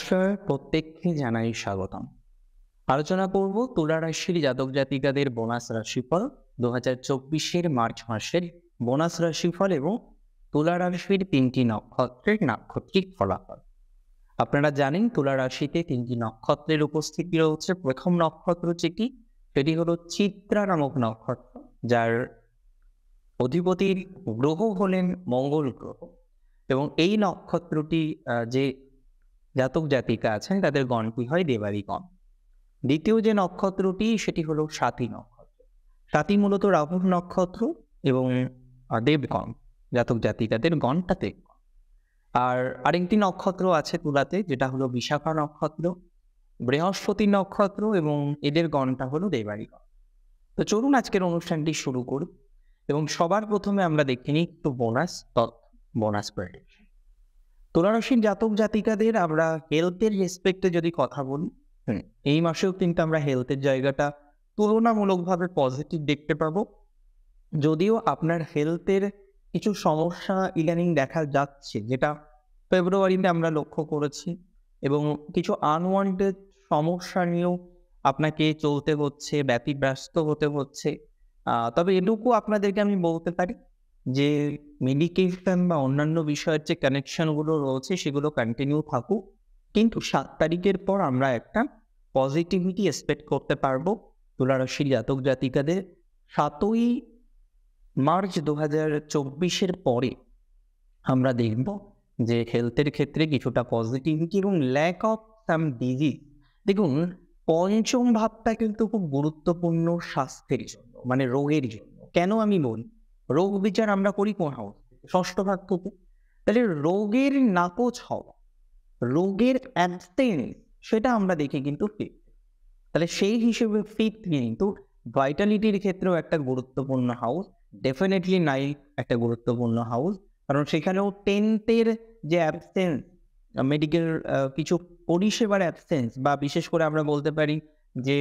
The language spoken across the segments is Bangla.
নমস্কার, প্রত্যেককে জানাই স্বাগতম। আলোচনা করব তুলা রাশির জাতক জাতিকাদের বোনাস রাশিফল 2024-এর মার্চ মাসের বোনাস রাশিফল এবং তুলা রাশির 3টি নক্ষত্রের নাক্ষত্রিক ফলাফল। আপনারা জানেন তুলা রাশিতে 3টি নক্ষত্রের উপস্থিতি রয়েছে। প্রথম নক্ষত্র যেটি, সেটি হলো চিত্রা নামক নক্ষত্র, যার অধিপতির গ্রহ হলেন মঙ্গল গ্রহ, এবং এই নক্ষত্রটি যে জাতক জাতিকা আছেন তাদের গণটি হয় দেবারী গণ। দ্বিতীয় যে নক্ষত্রটি সেটি হলো স্বাতী নক্ষত্র। স্বাতী মূলত রাহুর নক্ষত্র এবং দেবগণ, জাতক জাতিকাদের গণটা দেবগণ। আর আরেকটি নক্ষত্র আছে তুলাতে, যেটা হলো বিশাখা নক্ষত্র, বৃহস্পতি নক্ষত্র, এবং এদের গণটা হলো দেবারী গণ। তো চলুন আজকের অনুষ্ঠানটি শুরু করি এবং সবার প্রথমে আমরা দেখে নিই একটু বোনাস প্রেডিকশন। তুলা রাশির জাতক জাতিকাদের আমরা হেলথের রেসপেক্টে যদি কথা বলি, এই মাসেও কিন্তু আমরা হেলথের জায়গাটা তুলনামূলকভাবে পজিটিভ দেখতে পাবো। যদিও আপনার হেলথের কিছু সমস্যা ইদানিং দেখা যাচ্ছে, যেটা ফেব্রুয়ারিতে আমরা লক্ষ্য করেছি, এবং কিছু আনওয়ান্টেড সমস্যা নিয়েও আপনাকে চলতে হচ্ছে, ব্যতিব্যস্ত হতে হচ্ছে। তবে এটুকু আপনাদেরকে আমি বলতে পারি যে মেডিকেশন বা অন্যান্য বিষয়ের যে কানেকশনগুলো রয়েছে সেগুলো কন্টিনিউ থাকুক, কিন্তু 7 তারিখের পর আমরা একটা পজিটিভিটি এক্সপেক্ট করতে পারবো তুলা রাশির জাতক জাতিকাদের। 7ই মার্চ 2024-এর পরে আমরা দেখব যে হেলথের ক্ষেত্রে কিছুটা পজিটিভিটি এবং ল্যাক অফ সাম ডিজিজ। দেখুন, পঞ্চম ভাবটা কিন্তু খুব গুরুত্বপূর্ণ স্বাস্থ্যের জন্য, মানে রোগের জন্য। কেন আমি বলি, রোগ বিচার আমরা করি কোন হাউস থেকে? ষষ্ঠ ভাব থেকে। তাহলে রোগের নাকচ হওয়া, রোগের অ্যাবসেন্স, সেটা আমরা দেখি কিন্তু ফিফথ। তাহলে সেই হিসেবে ফিফথ কিন্তু ভাইটালিটির ক্ষেত্রেও একটা গুরুত্বপূর্ণ হাউস, ডেফিনেটলি 9 একটা গুরুত্বপূর্ণ হাউস, কারণ সেখানেও 10th-এর যে অ্যাবসেন্স, মেডিকেল কিছু পরিষেবার অ্যাবসেন্স, বা বিশেষ করে আমরা বলতে পারি যে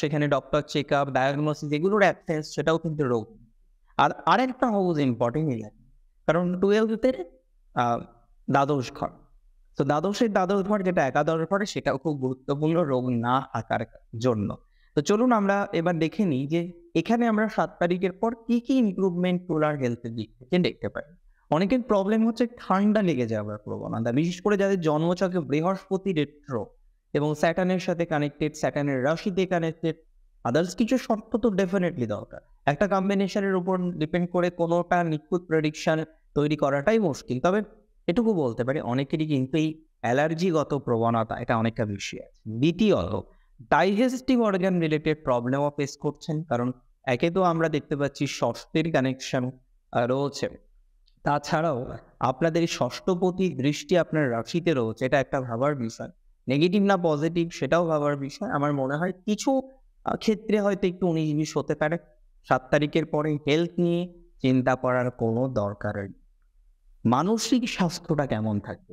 সেখানে ডক্টর চেক আপ, ডায়াগনোসিস, এগুলোর অ্যাবসেন্স, সেটাও কিন্তু রোগ। আর আরেকটা হাউস ইম্পর্টেন্ট, কারণ 12th-এর দ্বাদশ ঘর। তো দ্বাদশ ঘর যেটা একাদশ ঘরে, সেটাও খুব গুরুত্বপূর্ণ রোগ না থাকার জন্য। তো চলুন আমরা এবার দেখে নিই যে এখানে আমরা 7 তারিখের পর কি কি ইমপ্রুভমেন্ট তোলার হেলথের দিক থেকে দেখতে পাই। অনেকের প্রবলেম হচ্ছে ঠান্ডা লেগে যাওয়ার প্রবণতা, বিশেষ করে যাদের জন্মছকে বৃহস্পতি রেট্রো এবং স্যাটার্নের সাথে কানেক্টেড, স্যাটার্নের রাশিতে কানেক্টেড। আদার্স কিছু শর্ত তো ডেফিনেটলি দরকার। একটা কম্বিনেশনের উপর ডিপেন্ড করে কোনোটা নিখুঁত প্রেডিকশন তৈরি করাটাই মুশকিল। তবে এটুকু বলতে পারি, অনেকেরই কিন্তু এই অ্যালার্জিগত প্রবণতা, এটা অনেকটা বেশি আছে। দ্বিতীয়ত, ডাইজেস্টিভ অর্গান রিলেটেড প্রবলেমও ফেস করছেন, কারণ একে তো আমরা দেখতে পাচ্ছি ষষ্ঠের কানেকশন রয়েছে, তাছাড়াও আপনাদের ষষ্ঠপতি দৃষ্টি আপনার রাশিতে রয়েছে, এটা একটা ভাবার বিষয়। নেগেটিভ না পজিটিভ সেটাও ভাবার বিষয়। আমার মনে হয় কিছু ক্ষেত্রে হয়তো একটু 19-20 হতে পারে। 7 তারিখের পরে হেলথ নিয়ে চিন্তা করার কোনো দরকার নেই। মানসিক স্বাস্থ্যটা কেমন থাকবে,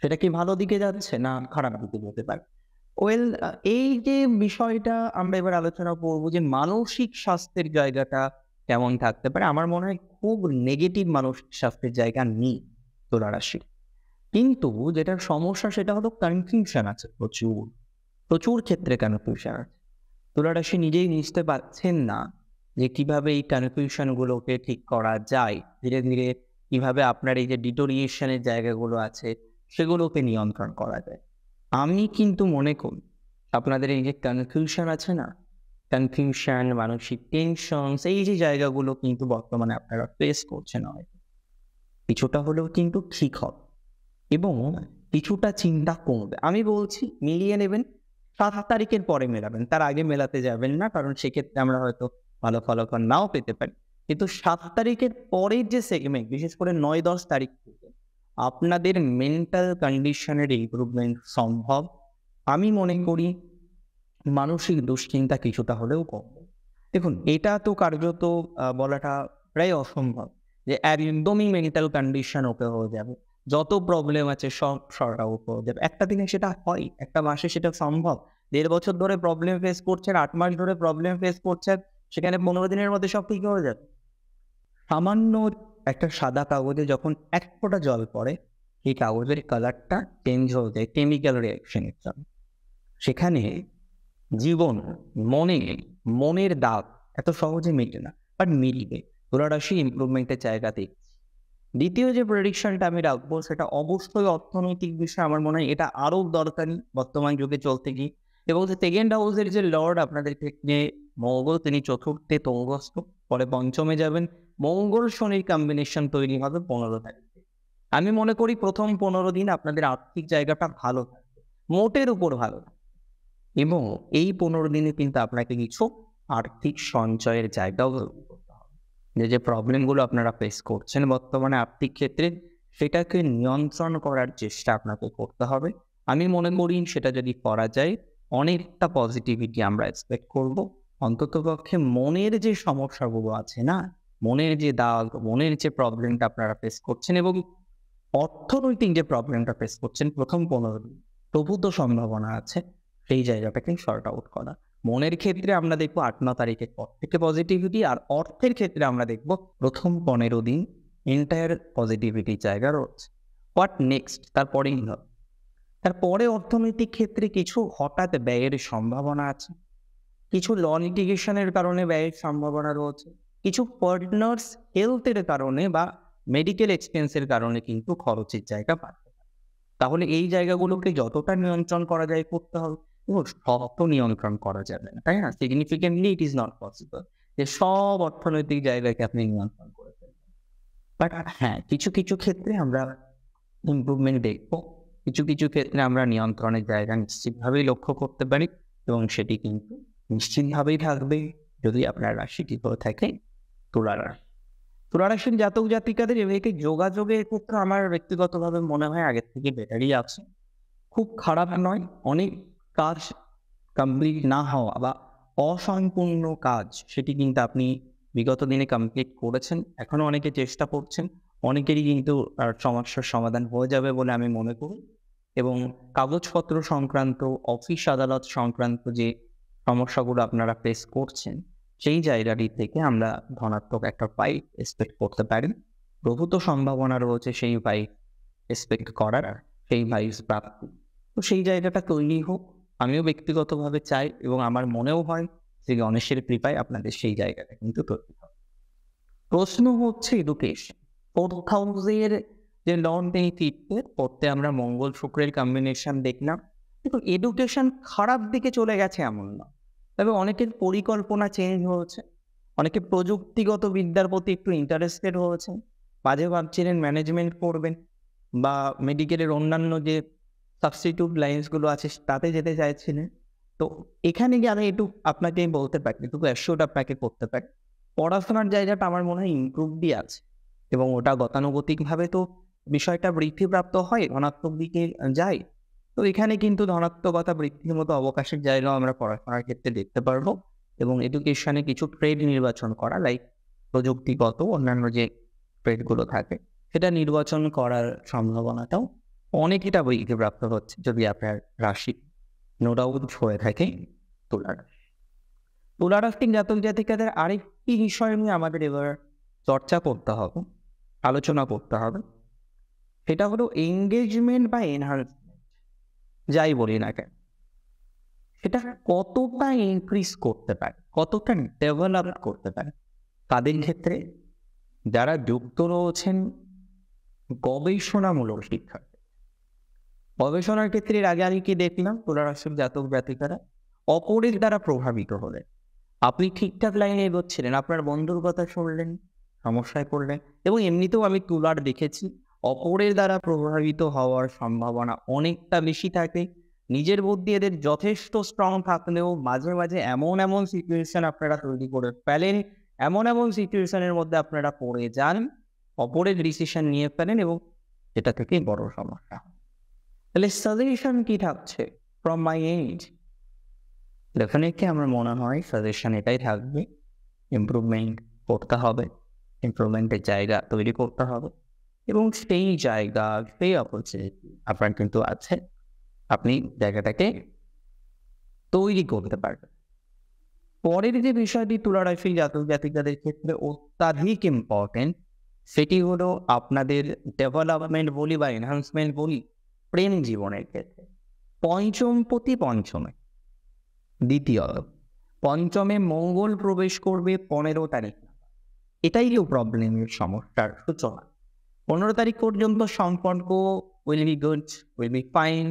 সেটা কি ভালো দিকে যাচ্ছে না খারাপ দিকে যেতে পারে? এই যে বিষয়টা আমরা এবার আলোচনা করবো যে মানসিক স্বাস্থ্যের জায়গাটা কেমন থাকতে পারে। আমার মনে হয় খুব নেগেটিভ মানসিক স্বাস্থ্যের জায়গা নেই তুলা রাশির, কিন্তু যেটার সমস্যা সেটা হলো কনফিউশন আছে, প্রচুর প্রচুর ক্ষেত্রে কনফিউশন আছে। তুলা রাশি নিজেই বুঝতে পারছেন না যে কিভাবে এই কনফিউশন গুলোকে ঠিক করা যায়। ধীরে ধীরে কিভাবে আপনার এই যে ডিটোরিয়েশনের জায়গাগুলো আছে সেগুলোকে নিয়ন্ত্রণ করা যায়। আমি কিন্তু মনে করি আপনাদের এই যে কনফিউশন আছে না, কনফিউশন, মানসিক টেনশন, এই যে জায়গাগুলো কিন্তু বর্তমানে আপনারা ফেস করছেন, হয়তো কিছুটা হলেও কিন্তু ঠিক হবে এবং কিছুটা চিন্তা কমবে। আমি বলছি মিলিয়ে নেবেন, 7 তারিখের পরে মেলাবেন, তার আগে মেলাতে যাবেন না, কারণ সেক্ষেত্রে আমরা হয়তো ভালো ফলাফল নাও পেতে পারি। কিন্তু 7 তারিখের পরের যে সেগমেন্ট, বিশেষ করে 9-10 তারিখ থেকে আপনাদের মেন্টাল কন্ডিশনের ইমপ্রুভমেন্ট সম্ভব। আমি মনে করি মানসিক দুশ্চিন্তা কিছুটা হলেও কমবে। দেখুন, এটা তো কার্যত বলাটা প্রায় অসম্ভব যে একদমই মেন্টাল কন্ডিশন ওকে হয়ে যাবে, যত প্রবলেম আছে সব শর্ট আউট হয়ে যাবে। একটা দিনে সেটা হয়, একটা মাসে সেটা সম্ভব। 1.5 বছর ধরে প্রবলেম ফেস করছেন, 8 মাস ধরে প্রবলেম ফেস করছেন, সেখানে 15 দিনের মধ্যে সব ঠিক হয়ে যাবে। সামান্য একটা সাদা কাগজে যখন 1 ফোঁটা জল পড়ে, এই কাগজের কালারটা চেঞ্জ হয়ে যায় কেমিক্যাল রিয়াকশনের জন্য। সেখানে জীবন, মনের দাগ এত সহজে মেটে না, বাট মিলবে। তুলারাশি ইমপ্রুভমেন্টের জায়গা দেখছি। দ্বিতীয় যে প্রেডিকশনটা আমি রাখবো সেটা অবশ্যই অর্থনৈতিক বিষয়। আমার মনে হয় এটা আরো দরকারি বর্তমান যুগে চলতে গিয়ে। এবং সেকেন্ড হাউসের যে লর্ড আপনাদের ক্ষেত্রে মঙ্গল, তিনি চতুর্থে তুঙ্গস্থ, পরে পঞ্চমে যাবেন। মঙ্গল শনির কম্বিনেশন তৈরি হবে 15 তারিখে। আমি মনে করি প্রথম 15 দিন আপনাদের আর্থিক জায়গাটা ভালো থাকবে, মোটের উপর ভালো থাকবে। এবং এই 15 দিনে কিন্তু আপনাকে কিছু আর্থিক সঞ্চয়ের জায়গাও তৈরি করতে হবে। যে প্রবলেমগুলো আপনারা ফেস করছেন বর্তমানে আর্থিক ক্ষেত্রে, সেটাকে নিয়ন্ত্রণ করার চেষ্টা আপনাকে করতে হবে। আমি মনে করি সেটা যদি করা যায়, অনেকটা পজিটিভিটি আমরা এক্সপেক্ট করব। অন্ততপক্ষে মনের যে সমস্যাগুলো আছে না, মনের যে দাগ, মনের যে প্রবলেমটা আপনারা ফেস করছেন এবং অর্থনৈতিক যে প্রবলেমটা ফেস করছেন প্রথম 15 দিন, প্রভূত সম্ভাবনা আছে সেই জায়গাটাকে শর্ট আউট করা। মনের ক্ষেত্রে আমরা দেখবো 8-9 তারিখের পর থেকে পজিটিভিটি, আর অর্থের ক্ষেত্রে আমরা দেখবো প্রথম 15 দিন এন্টায়ার পজিটিভিটি জায়গা রয়েছে। হোয়াট নেক্সট, তারপরেই হবে। তারপরে অর্থনৈতিক ক্ষেত্রে কিছু হঠাৎ ব্যয়ের সম্ভাবনা আছে, কিছু ল লিটিগেশনের কারণে ব্যয়ের সম্ভাবনা রয়েছে, কিছু পার্টনার্স হেলথের কারণে বা মেডিকেল এক্সপেন্সের কারণে কিন্তু খরচের জায়গা বাড়বে। তাহলে এই জায়গাগুলোকে যতটা নিয়ন্ত্রণ করা যায় করতে হবে। এবং সব তো নিয়ন্ত্রণ করা যাবে না, তাই না? Significantly it is not possible যে সব অর্থনৈতিক জায়গাকে আপনি নিয়ন্ত্রণ করে ফেলবেন। বাট হ্যাঁ, কিছু কিছু ক্ষেত্রে আমরা ইমপ্রুভমেন্ট দেখবো, কিছু কিছু ক্ষেত্রে আমরা নিয়ন্ত্রণের জায়গা নিশ্চিতভাবেই লক্ষ্য করতে পারি এবং সেটি কিন্তু নিশ্চিতভাবেই থাকবে যদি আপনার রাশিটি হয়ে থাকে তুলা রাশি। তুলা রাশির জাতক জাতিকাদের এদিকে যোগাযোগের ক্ষেত্রে আমার ব্যক্তিগতভাবে মনে হয় আগের থেকে বেটারই আছে, খুব খারাপ নয়। অনেক কাজ কমপ্লিট না হওয়া বা অসম্পূর্ণ কাজ, সেটি কিন্তু আপনি বিগত দিনে কমপ্লিট করেছেন, এখনো অনেকে চেষ্টা করছেন, অনেকেরই কিন্তু সমস্যার সমাধান হয়ে যাবে বলে আমি মনে করি। এবং কাগজপত্র সংক্রান্ত, অফিস আদালত সংক্রান্ত যে সমস্যাগুলো আপনারা ফেস করছেন, সেই জায়গাটি থেকে আমরা ধনাত্মক একটা ফাইট এক্সপেক্ট করতে পারি। প্রভূত সম্ভাবনা রয়েছে সেই ফাইট এক্সপেক্ট করার, সেই ভাইস প্রাপ্তি। তো সেই জায়গাটা তৈরি হোক, আমিও ব্যক্তিগতভাবে চাই এবং আমার মনেও হয় যে গণেশের কৃপায় আপনাদের সেই জায়গাটা কিন্তু তৈরি হবে। প্রশ্ন হচ্ছে এডুকেশন। 4th হাউসের যে লর্ড তিনি ফিরতে পড়তে আমরা মঙ্গল শুক্রের কম্বিনেশন দেখলাম, কিন্তু এডুকেশন খারাপ দিকে চলে গেছে এমন না। তবে অনেকের পরিকল্পনা চেঞ্জ হয়েছে, অনেকে প্রযুক্তিগত বিদ্যার প্রতি একটু ইন্টারেস্টেড হয়েছে, মাঝে ভাবছিলেন ম্যানেজমেন্ট করবেন বা মেডিকেলের অন্যান্য যে সাবস্টিটিউট লাইন্সগুলো আছে তাতে যেতে চাইছিলেন। তো এখানে গিয়ে আমি একটু আপনাকে বলতে পারি, একটু অ্যাসিওর আপনাকে করতে পারি, পড়াশোনার জায়গাটা আমার মনে হয় ইমপ্রুভডই আছে এবং ওটা গতানুগতিকভাবে তো বিষয়টা বৃদ্ধিপ্রাপ্ত হয়, ধনাত্মক দিকে যায়। তো এখানে কিন্তু ধনাত্মকতা বৃদ্ধির মতো অবকাশের জায়গাও আমরা পড়াশোনার ক্ষেত্রে দেখতে পারবো এবং এডুকেশনে কিছু ট্রেড নির্বাচন করা, লাইক প্রযুক্তিগত অন্যান্য যে ট্রেডগুলো থাকে সেটা নির্বাচন করার সম্ভাবনাটাও অনেকটা বৃদ্ধিপ্রাপ্ত হচ্ছে যদি আপনার রাশি নো ডাউট হয়ে থাকে তুলা রাশি। তুলা রাশির জাতক জাতিকাদের আরেকটি বিষয় নিয়ে আমাদের এবার চর্চা করতে হবে, আলোচনা করতে হবে, সেটা হলো এঙ্গেজমেন্ট বা এনহান্সমেন্ট, যাই বলি না কেন সেটা কতটা ইনক্রিজ করতে পারে, কতটা ডেভেলপ করতে পারে তাদের ক্ষেত্রে যারা যুক্ত রয়েছেন গবেষণামূলক শিক্ষা। গবেষণার ক্ষেত্রে এর আগে আমি কি দেখলাম, তুলা রাশির জাতক জাতিকারা অপরের দ্বারা প্রভাবিত হলেন। আপনি ঠিকঠাক লাইনে এগোচ্ছিলেন, আপনার বন্ধুর কথা শুনলেন, সমস্যায় পড়লেন। এবং এমনিতেও আমি তুলার দেখেছি অপরের দ্বারা প্রভাবিত হওয়ার সম্ভাবনা অনেকটা বেশি থাকে। নিজের বুদ্ধি এদের যথেষ্ট স্ট্রং থাকলেও মাঝে মাঝে এমন এমন সিচুয়েশন আপনারা তৈরি করে ফেলেন, এমন এমন সিচুয়েশনের মধ্যে আপনারা পড়ে যান, অপরের ডিসিশন নিয়ে ফেলেন এবং এটা থেকে বড় সমস্যা। তাহলে সাজেশন কি থাকছে ফ্রম মাই এন্ড? ডেফিনেটলি আমার মনে হয় সাজেশন এটাই থাকবে, ইমপ্রুভমেন্ট করতে হবে, ইমপ্রুভমেন্টের জায়গা তৈরি করতে হবে এবং সেই জায়গা, সেই অপরচুনিটি আপনার কিন্তু আছে, আপনি জায়গাটাকে তৈরি করতে পারবেন। পরের যে বিষয়টি তুলা রাশি জাতক জাতিকাদের ক্ষেত্রে অত্যাধিক ইম্পর্টেন্ট, সেটি হলো আপনাদের ডেভেলপমেন্ট বলি বা এনহান্সমেন্ট বলি প্রেম জীবনের ক্ষেত্রে। পঞ্চমপতি পঞ্চমে, দ্বিতীয়ত পঞ্চমে মঙ্গল প্রবেশ করবে 15 তারিখ। এটাই হলো প্রবলেমের সমস্যার সূচনা। 15 তারিখ পর্যন্ত সম্পর্ক will be good, will be fine,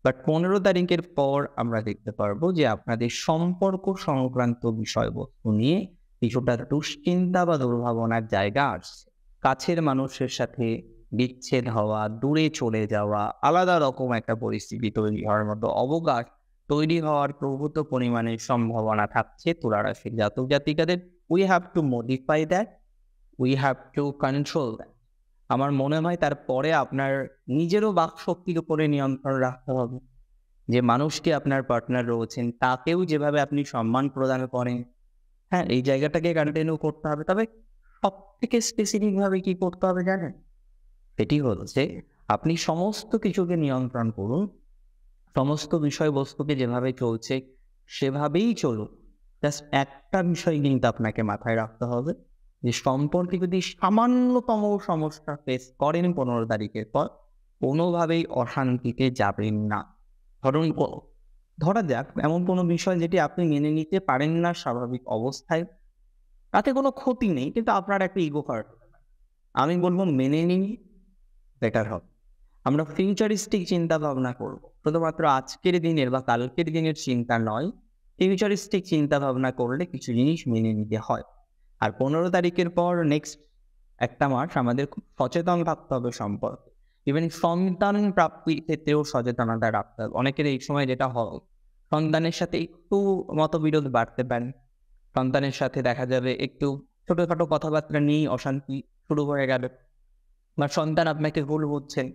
but 15 তারিখের পর আমরা দেখতে পারবো যে আপনাদের সম্পর্ক সংক্রান্ত বিষয়বস্তু নিয়ে কিছুটা দুশ্চিন্তা বা দুর্ভাবনার জায়গা আসছে। কাছের মানুষের সাথে বিচ্ছেদ হওয়া, দূরে চলে যাওয়া, আলাদা রকম একটা পরিস্থিতি তৈরি হওয়ার মতো অবকাশ তৈরি হওয়ার প্রভূত পরিমাণে সম্ভাবনা থাকছে তুলা রাশির জাতক জাতিকাদের। We have to modify that, we have to control that. আমার মনে হয় তারপরে আপনার নিজেরও বাক শক্তির উপরে নিয়ন্ত্রণ রাখতে হবে। যে মানুষটি আপনার পার্টনার রয়েছেন তাকেও যেভাবে আপনি সম্মান প্রদান করেন, হ্যাঁ, এই জায়গাটাকে কন্টিনিউ করতে হবে। তবে সব থেকে স্পেসিফিক ভাবে কি করতে হবে জানেন? এটি হচ্ছে আপনি সমস্ত কিছুকে নিয়ন্ত্রণ করুন, সমস্ত বিষয়বস্তুকে যেভাবে চলছে সেভাবেই চলুন। জাস্ট একটা বিষয় কিন্তু আপনাকে মাথায় রাখতে হবে যে সম্পর্কে যদি সামান্যতম সমস্যা ফেস করেন 15 তারিখের পর, কোনোভাবেই অশান্তিতে যাবেন না। ধরা যাক এমন কোনো বিষয় যেটি আপনি মেনে নিতে পারেন না স্বাভাবিক অবস্থায়, তাতে কোনো ক্ষতি নেই, কিন্তু আপনার একটা ইগো হার্ট হতে পারে। আমি বলবো মেনে নিন, বেটার হবে। আমরা ফিউচারিস্টিক চিন্তা ভাবনা করবো, শুধুমাত্র আজকের দিনের বা কালকের দিনের চিন্তা নয়। ফিউচারিস্টিক চিন্তা ভাবনা করলে কিছু জিনিস মেনে নিতে হয়। আর 15 তারিখের পর নেক্সট একটা মাস আমাদের খুব সচেতন থাকতে হবে সম্পর্কে। ইভেন সন্তান প্রাপ্তির ক্ষেত্রেও সচেতনতা রাখতে হবে। অনেকের এই সময় যেটা হয়, সন্তানের সাথে একটু মতবিরোধ বাড়তে পারে, সন্তানের সাথে দেখা যাবে একটু ছোটখাটো কথাবার্তা নিয়েই অশান্তি শুরু হয়ে গেল, বা সন্তান আপনাকে ভুল বুঝছেন।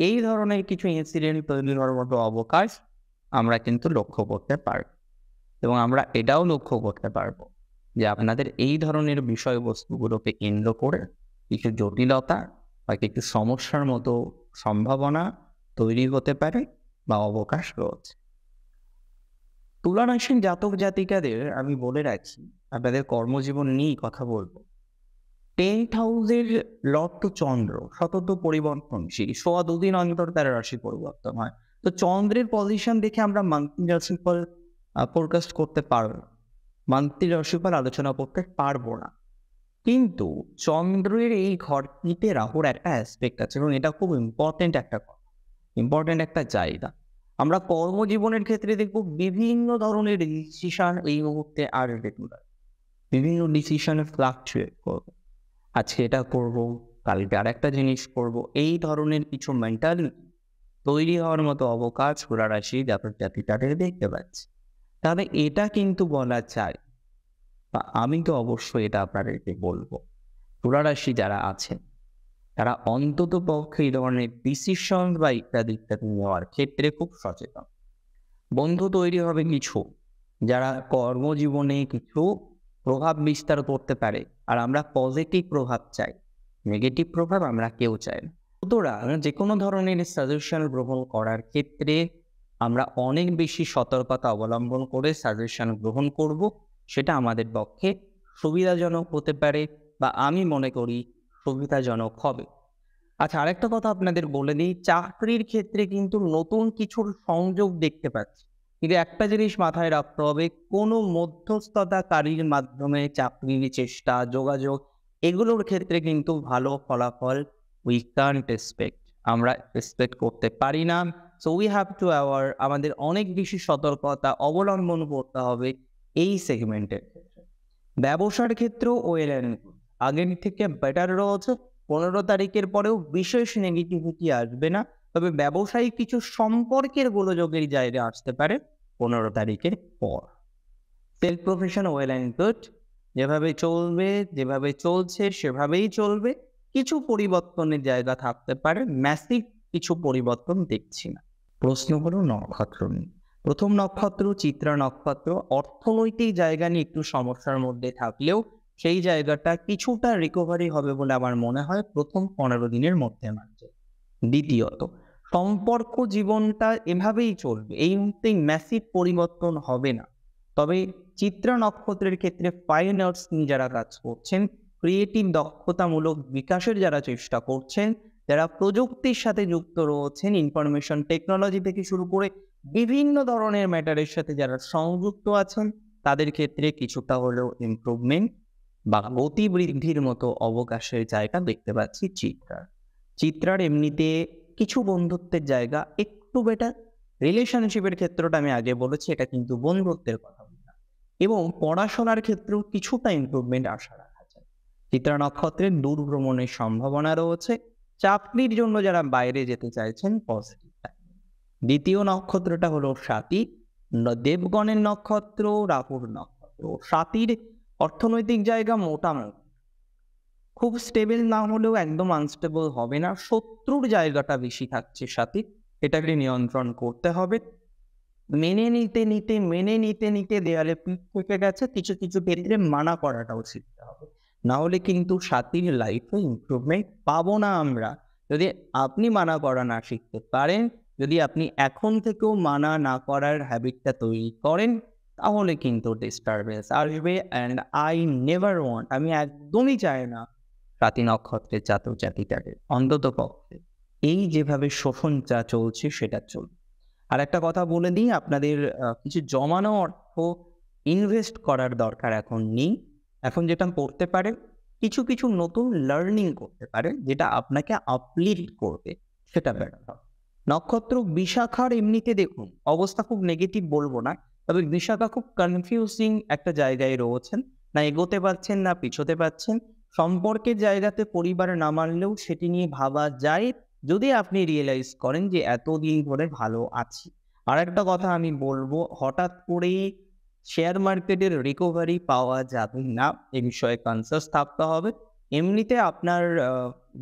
এই ধরনের কিছু ইনসিডেন্ট তৈরি হওয়ার মতো অবকাশ আমরা কিন্তু লক্ষ্য করতে পারব। এবং আমরা এটাও লক্ষ্য করতে পারবো যে আপনাদের এই ধরনের বিষয়বস্তুগুলোকে কেন্দ্র করে কিছু জটিলতা বা কিছু সমস্যার মতো সম্ভাবনা তৈরি হতে পারে বা অবকাশ রয়েছে। তুলা রাশির জাতক জাতিকাদের আমি বলে রাখি, আপনাদের কর্মজীবন নিয়েই কথা বলবো। 10th হাউসের লর্ড টু চন্দ্র সতত পরিবর্তনশীল, 2 দিন অন্তর তার রাশি পরিবর্তন হয়। তো চন্দ্রের পজিশন দেখে আমরা মান্থলি রাশিফল ফোরকাস্ট করতে পারবো, মান্থলি রাশিফল আলোচনা করতে পারবো না। কিন্তু চন্দ্রের এই ঘরটিতে রাহুর একটা অ্যাসপেক্ট আছে এবং এটা খুব ইম্পর্টেন্ট একটা কথা, ইম্পর্টেন্ট একটা জায়গা। আমরা কর্মজীবনের ক্ষেত্রে দেখবো বিভিন্ন ধরনের ডিসিশন এই মুহূর্তে আর রেগুলার, বিভিন্ন ডিসিশনে ফ্লাকচুয়েট করবো। আজকে এটা করবো, কালকে আর একটা জিনিস করবো, এই ধরনের কিছু মেন্টালিটি তৈরি হওয়ার মতো অবকাশ তুলা রাশি জাতক জাতিকাদের দেখতে পাচ্ছি। তাহলে এটা কিন্তু বলা যায়, বা আমি তো অবশ্যই এটা আপনাদেরকে বলবো, তুলা রাশি যারা আছেন তারা অন্তত পক্ষে এই ধরনের ডিসিশন বা ইত্যাদি ইত্যাদি নেওয়ার ক্ষেত্রে খুব সচেতন। বন্ধু তৈরি হবে কিছু যারা কর্মজীবনে কিছু প্রভাব বিস্তার করতে পারে, আর আমরা পজিটিভ প্রভাব চাই, নেগেটিভ প্রভাব আমরা কেউ চাই না। সুতরাং যে কোনো ধরনের সাজেশন গ্রহণ করার ক্ষেত্রে আমরা অনেক বেশি সতর্কতা অবলম্বন করে সাজেশন গ্রহণ করব, সেটা আমাদের পক্ষে সুবিধাজনক হতে পারে বা আমি মনে করি সুবিধাজনক হবে। আচ্ছা, আরেকটা কথা আপনাদের বলে দিই, চাকরির ক্ষেত্রে কিন্তু নতুন কিছুর সংযোগ দেখতে পাচ্ছি, কিন্তু একটা জিনিস মাথায় রাখতে হবে, কোনো মধ্যস্থতাকারীর মাধ্যমে চাকরির চেষ্টা, যোগাযোগ, এগুলোর ক্ষেত্রে কিন্তু ভালো ফলাফল উই কান্ট এক্সপেক্ট, আমরা এক্সপেক্ট করতে পারি না। So we have to aware, আমাদের অনেক বেশি সতর্কতা অবলম্বন করতে হবে এই সেগমেন্টের ক্ষেত্রে। ব্যবসার ক্ষেত্রেও ওয়েল অ্যান্ড গুড, আগের থেকে বেটার রয়েছে। 15 তারিখের পরেও বিশেষ নেগেটিভিটি আসবে না, তবে ব্যবসায়িক কিছু সম্পর্কের গোলযোগের জায়গা আসতে পারে 15 তারিখের পর। Self profession well and good, যেভাবে চলবে, যেভাবে চলছে সেভাবেই চলবে। কিছু পরিবর্তনের জায়গা থাকতে পারে, ম্যাসিভ কিছু পরিবর্তন দেখছি না। প্রশ্ন হলো নক্ষত্র নিয়ে। প্রথম নক্ষত্র চিত্রা নক্ষত্র, অর্থনৈতিক জায়গা নিয়ে একটু সমস্যার মধ্যে থাকলেও সেই জায়গাটা কিছুটা রিকভারি হবে বলে আমার মনে হয় প্রথম 15 দিনের মধ্যে মাত্র। দ্বিতীয়ত, সম্পর্ক জীবনটা এভাবেই চলবে, এই মুহূর্তে ম্যাসিভ পরিবর্তন হবে না। তবে চিত্রা নক্ষত্রের ক্ষেত্রে ফাইন আর্টস নিয়ে যারা কাজ করছেন ক্রিয়েটিভ দক্ষতামূলক বিকাশের যারা চেষ্টা করছেন, যারা প্রযুক্তির সাথে যুক্ত রয়েছেন, ইনফরমেশন টেকনোলজি থেকে শুরু করে বিভিন্ন ধরনের ম্যাটারের সাথে যারা সংযুক্ত আছেন, তাদের ক্ষেত্রে কিছুটা হলেও ইমপ্রুভমেন্ট বা গতি বৃদ্ধির মতো অবকাশের জায়গা দেখতে পাচ্ছি চিত্রার এমনিতে কিছু বন্ধুত্বের জায়গা একটু বেটার। রিলেশনশিপের ক্ষেত্রটা আমি আগে বলেছি, এটা কিন্তু বন্ধুত্বের কথা বললাম। এবং পড়াশোনার ক্ষেত্রেও কিছুটা ইমপ্রুভমেন্ট আশা রাখা যায়। চিত্রা নক্ষত্রের দূর ভ্রমণের সম্ভাবনা রয়েছে। চাকরির জন্য যারা বাইরে যেতে চাইছেন, পজিটিভ। দ্বিতীয় নক্ষত্রটা হলো স্বাতী, দেবগণের নক্ষত্র, রাহুর নক্ষত্র। স্বাতীর অর্থনৈতিক জায়গা মোটামুটি, খুব স্টেবল না হলেও একদম আনস্টেবল হবে না। শত্রুর জায়গাটা বেশি থাকছে স্বাতী, এটাকে নিয়ন্ত্রণ করতে হবে। মেনে নিতে দেয়ালে পিঠ থেকে গেছে, কিছু কিছু ক্ষেত্রে মানা করাটাও শিখতে হবে, না হলে কিন্তু স্বাতীর লাইফে ইমপ্রুভমেন্ট পাবো না আমরা। যদি আপনি মানা করা না শিখতে পারেন, যদি আপনি এখন থেকেও মানা না করার হ্যাবিটটা তৈরি করেন, তাহলে কিন্তু ডিস্টারবেন্স আসবে। অ্যান্ড আই নেভার ওয়ান্ট, আমি একদমই চাই না স্বাতী নক্ষত্রের জাতক জাতিকাদের অন্তত পক্ষে এই যেভাবে শোষণটা চলছে সেটা চলবে। আর একটা কথা বলে দিই, আপনাদের কিছু জমানো অর্থ ইনভেস্ট করার দরকার এখন নেই। এখন যেটা করতে পারেন, কিছু কিছু নতুন লার্নিং করতে পারেন, যেটা আপনাকে আপলিফ্ট করবে, সেটা বেটার হবে। নক্ষত্র বিশাখার এমনিতে দেখুন অবস্থা খুব নেগেটিভ বলবো না, তবে বিশাখা খুব কনফিউজিং একটা জায়গায় রয়েছেন, না এগোতে পারছেন না পিছোতে পারছেন। সম্পর্কের জায়গাতে পরিবার না মানলেও সেটি নিয়ে ভাবা যায়, যদি আপনি রিয়েলাইজ করেন যে এতদিন ধরে ভালো আছি। আর একটা কথা আমি বলবো, হঠাৎ করেই শেয়ার মার্কেটের রিকভারি পাওয়া যাবে না, এ বিষয়ে কনসাস থাকতে হবে। এমনিতে আপনার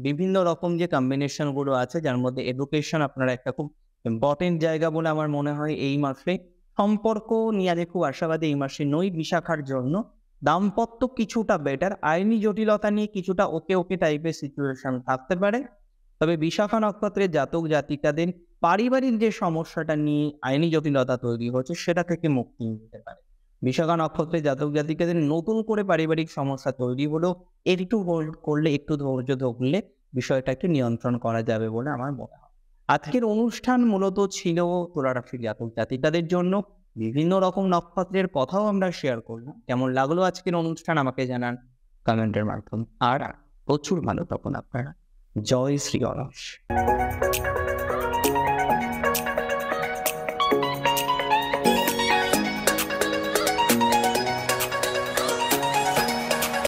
বিভিন্ন রকম যে কম্বিনেশনগুলো আছে, যার মধ্যে এডুকেশন আপনার একটা খুব ইম্পর্টেন্ট জায়গা বলে আমার মনে হয় এই মাসে। সম্পর্ক নিয়ে আমি খুব আশাবাদী এই মাসে নই বিশাখার জন্য। দাম্পত্য কিছুটা বেটার, আইনি জটিলতা নিয়ে কিছুটা ওকে টাইপের সিচুয়েশন থাকতে পারে। তবে বিশাখা নক্ষত্রের জাতক জাতিকাদের পারিবারিক যে সমস্যাটা নিয়ে আইনি জটিলতা তৈরি হচ্ছে, সেটা থেকে মুক্তি নিতে পারে। বিশাখা নক্ষত্রের জাতক জাতিকাদের নতুন করে পারিবারিক সমস্যা তৈরি হলেও একটু হোল্ড করলে, একটু ধৈর্য ধরলে বিষয়টাকে নিয়ন্ত্রণ করা যাবে বলে আমার মনে হয়। আজকের অনুষ্ঠান মূলত ছিল তুলা রাশির জাতক জাতিকাদের জন্য। বিভিন্ন রকম নক্ষত্রের কথাও আমরা শেয়ার করলাম। কেমন লাগলো আজকের অনুষ্ঠান আমাকে জানান কমেন্টের মাধ্যমে। আর প্রচুর ভালো থাকুন আপনারা। জয় শ্রী গণেশ।